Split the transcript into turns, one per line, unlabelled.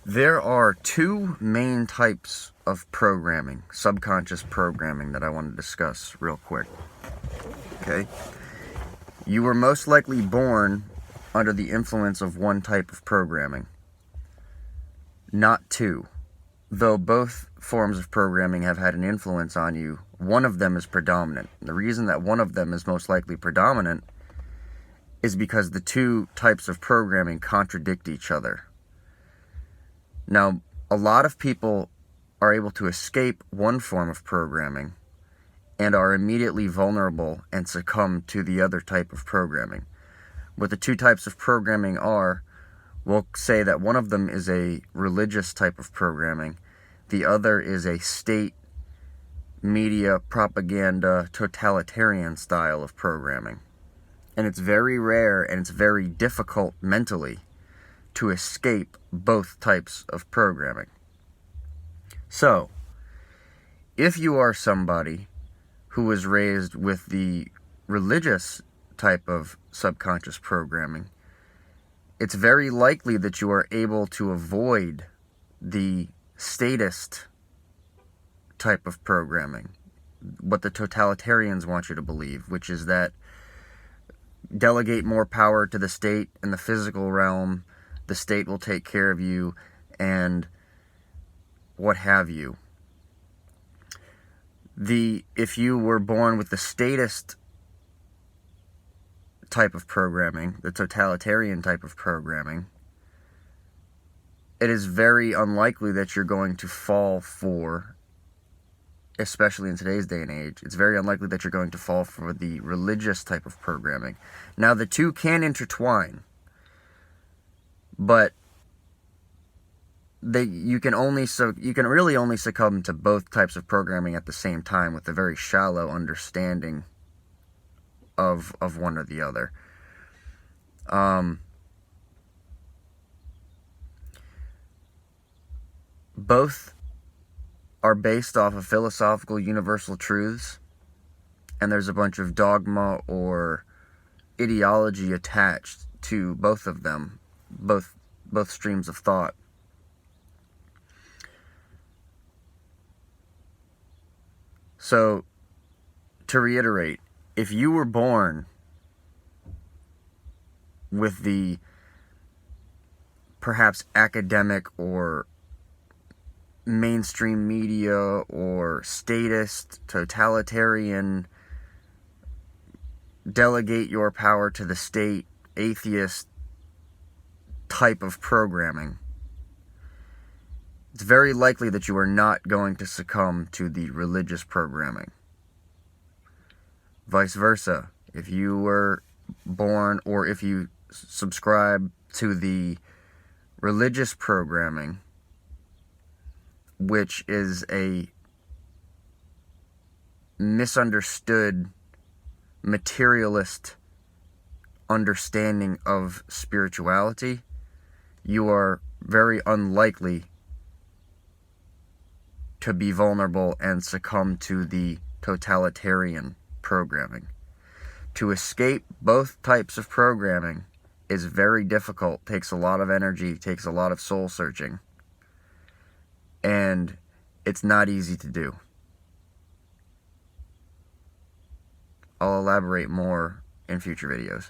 There are two main types of programming, subconscious programming, that I want to discuss real quick. Okay? You were most likely born under the influence of one type of programming, not two. Though both forms of programming have had an influence on you, one of them is predominant. The reason that one of them is most likely predominant is because the two types of programming contradict each other. Now, a lot of people are able to escape one form of programming and are immediately vulnerable and succumb to the other type of programming. What the two types of programming are, we'll say that one of them is a religious type of programming, the other is a state, media, propaganda, totalitarian style of programming. And it's very rare and it's very difficult mentally to escape both types of programming. So, if you are somebody who was raised with the religious type of subconscious programming, it's very likely that you are able to avoid the statist type of programming, what the totalitarians want you to believe, which is that delegate more power to the state in the physical realm, the state will take care of you, and what have you. If you were born with the statist type of programming, the totalitarian type of programming, it is very unlikely that you're going to fall for, especially in today's day and age, it's very unlikely that you're going to fall for the religious type of programming. Now, the two can intertwine, but you can really only succumb to both types of programming at the same time with a very shallow understanding of one or the other. Both are based off of philosophical universal truths, and there's a bunch of dogma or ideology attached to both of them, both streams of thought. So, to reiterate, if you were born with the perhaps academic or mainstream media or statist, totalitarian, delegate your power to the state, atheist type of programming, it's very likely that you are not going to succumb to the religious programming. Vice versa, if you were born or if you subscribe to the religious programming, which is a misunderstood materialist understanding of spirituality, you are very unlikely to be vulnerable and succumb to the totalitarian programming. To escape both types of programming is very difficult, takes a lot of energy, takes a lot of soul searching, and it's not easy to do. I'll elaborate more in future videos.